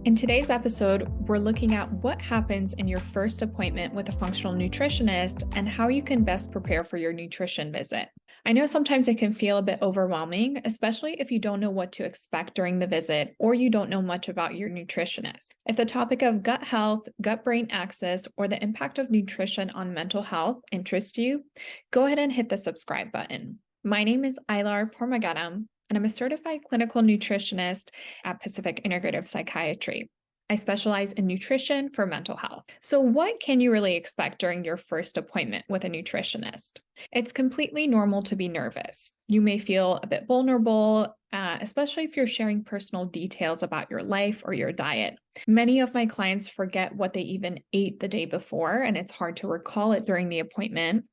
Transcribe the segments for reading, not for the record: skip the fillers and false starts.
In today's episode, we're looking at what happens in your first appointment with a functional nutritionist and how you can best prepare for your nutrition visit. I know sometimes it can feel a bit overwhelming, especially if you don't know what to expect during the visit or you don't know much about your nutritionist. If the topic of gut health, gut-brain axis, or the impact of nutrition on mental health interests you, go ahead and hit the subscribe button. My name is Ailar Poormoghaddam, and I'm a certified clinical nutritionist at Pacific Integrative Psychiatry. I specialize in nutrition for mental health. So what can you really expect during your first appointment with a nutritionist? It's completely normal to be nervous. You may feel a bit vulnerable, especially if you're sharing personal details about your life or your diet. Many of my clients forget what they even ate the day before, and it's hard to recall it during the appointment.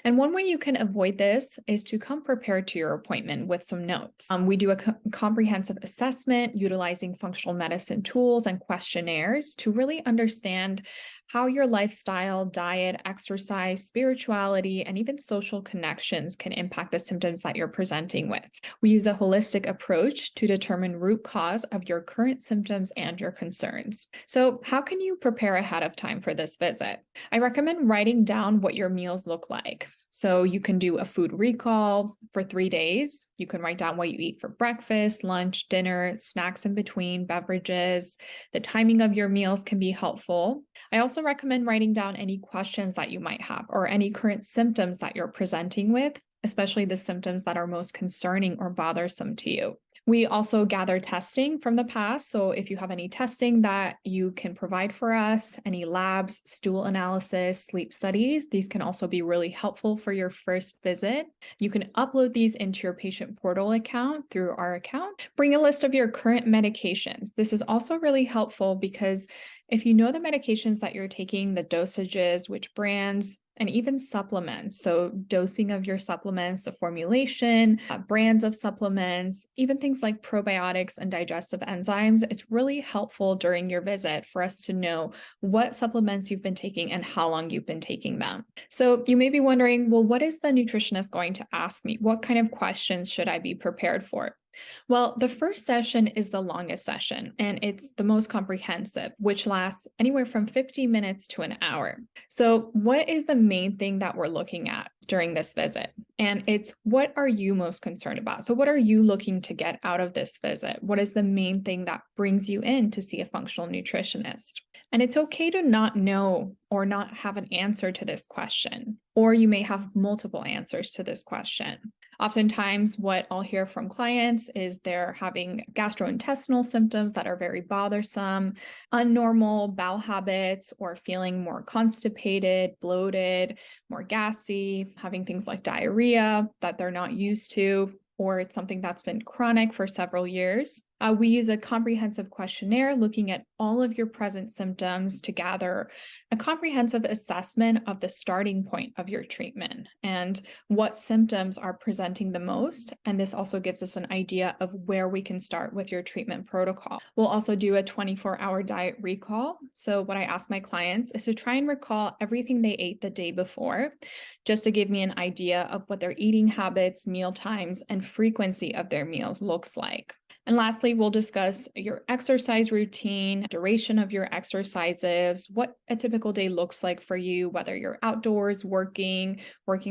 And one way you can avoid this is to come prepared to your appointment with some notes. We do a comprehensive assessment utilizing functional medicine tools and questionnaires to really understand how your lifestyle, diet, exercise, spirituality, and even social connections can impact the symptoms that you're presenting with. We use a holistic approach to determine root cause of your current symptoms and your concerns. So how can you prepare ahead of time for this visit? I recommend writing down what your meals look like. So you can do a food recall for 3 days. You can write down what you eat for breakfast, lunch, dinner, snacks in between, beverages. The timing of your meals can be helpful. I also recommend writing down any questions that you might have or any current symptoms that you're presenting with, especially the symptoms that are most concerning or bothersome to you. We also gather testing from the past. So if you have any testing that you can provide for us, any labs, stool analysis, sleep studies, these can also be really helpful for your first visit. You can upload these into your patient portal account through our account. Bring a list of your current medications. This is also really helpful because if you know the medications that you're taking, the dosages, which brands, and even supplements. So dosing of your supplements, the formulation, brands of supplements, even things like probiotics and digestive enzymes. It's really helpful during your visit for us to know what supplements you've been taking and how long you've been taking them. So you may be wondering, well, what is the nutritionist going to ask me? What kind of questions should I be prepared for? Well, the first session is the longest session, and it's the most comprehensive, which lasts anywhere from 50 minutes to an hour. So what is the main thing that we're looking at during this visit? And it's what are you most concerned about? So what are you looking to get out of this visit? What is the main thing that brings you in to see a functional nutritionist? And it's okay to not know or not have an answer to this question, or you may have multiple answers to this question. Oftentimes, what I'll hear from clients is they're having gastrointestinal symptoms that are very bothersome, unnormal bowel habits, or feeling more constipated, bloated, more gassy, having things like diarrhea that they're not used to, or it's something that's been chronic for several years. We use a comprehensive questionnaire looking at all of your present symptoms to gather a comprehensive assessment of the starting point of your treatment and what symptoms are presenting the most. And this also gives us an idea of where we can start with your treatment protocol. We'll also do a 24-hour diet recall. So what I ask my clients is to try and recall everything they ate the day before, just to give me an idea of what their eating habits, meal times, and frequency of their meals looks like. And lastly, we'll discuss your exercise routine, duration of your exercises, what a typical day looks like for you, whether you're outdoors, working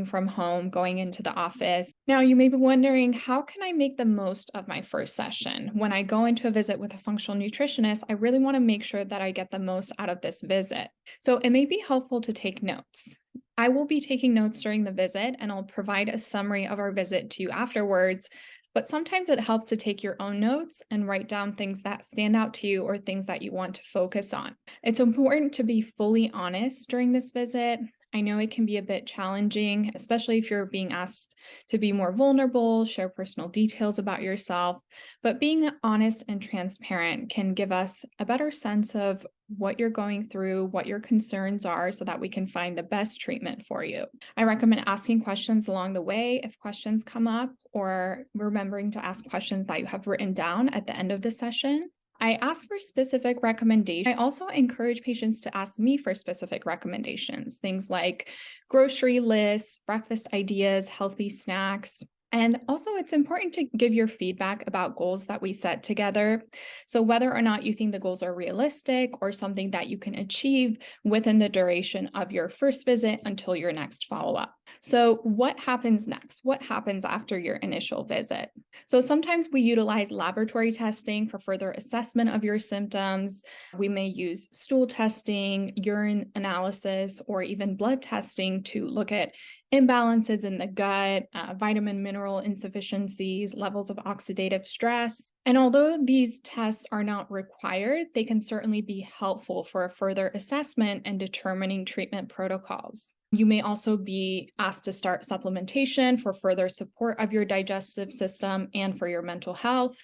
from home, going into the office. Now, you may be wondering, how can I make the most of my first session? When I go into a visit with a functional nutritionist, I really want to make sure that I get the most out of this visit. So it may be helpful to take notes. I will be taking notes during the visit, and I'll provide a summary of our visit to you afterwards. But sometimes it helps to take your own notes and write down things that stand out to you or things that you want to focus on. It's important to be fully honest during this visit. I know it can be a bit challenging, especially if you're being asked to be more vulnerable, share personal details about yourself, but being honest and transparent can give us a better sense of what you're going through, what your concerns are, so that we can find the best treatment for you. I recommend asking questions along the way if questions come up, or remembering to ask questions that you have written down at the end of the session. I ask for specific recommendations. I also encourage patients to ask me for specific recommendations, things like grocery lists, breakfast ideas, healthy snacks. And also, it's important to give your feedback about goals that we set together. So, whether or not you think the goals are realistic or something that you can achieve within the duration of your first visit until your next follow up. So, what happens next? What happens after your initial visit? So, sometimes we utilize laboratory testing for further assessment of your symptoms. We may use stool testing, urine analysis, or even blood testing to look at imbalances in the gut, vitamin mineral insufficiencies, levels of oxidative stress. And although these tests are not required, they can certainly be helpful for a further assessment and determining treatment protocols. You may also be asked to start supplementation for further support of your digestive system and for your mental health.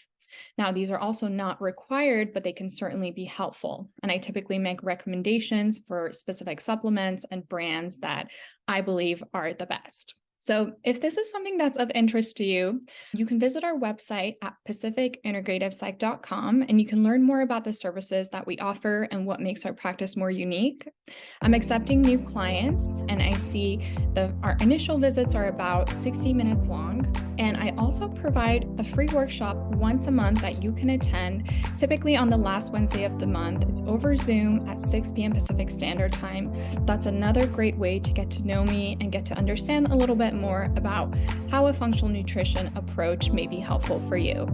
Now, these are also not required, but they can certainly be helpful. And I typically make recommendations for specific supplements and brands that I believe are the best. So if this is something that's of interest to you, you can visit our website at pacificintegrativepsych.com and you can learn more about the services that we offer and what makes our practice more unique. I'm accepting new clients and I see our initial visits are about 60 minutes long. And I also provide a free workshop once a month that you can attend, typically on the last Wednesday of the month. It's over Zoom at 6 p.m. Pacific Standard Time. That's another great way to get to know me and get to understand a little bit more about how a functional nutrition approach may be helpful for you.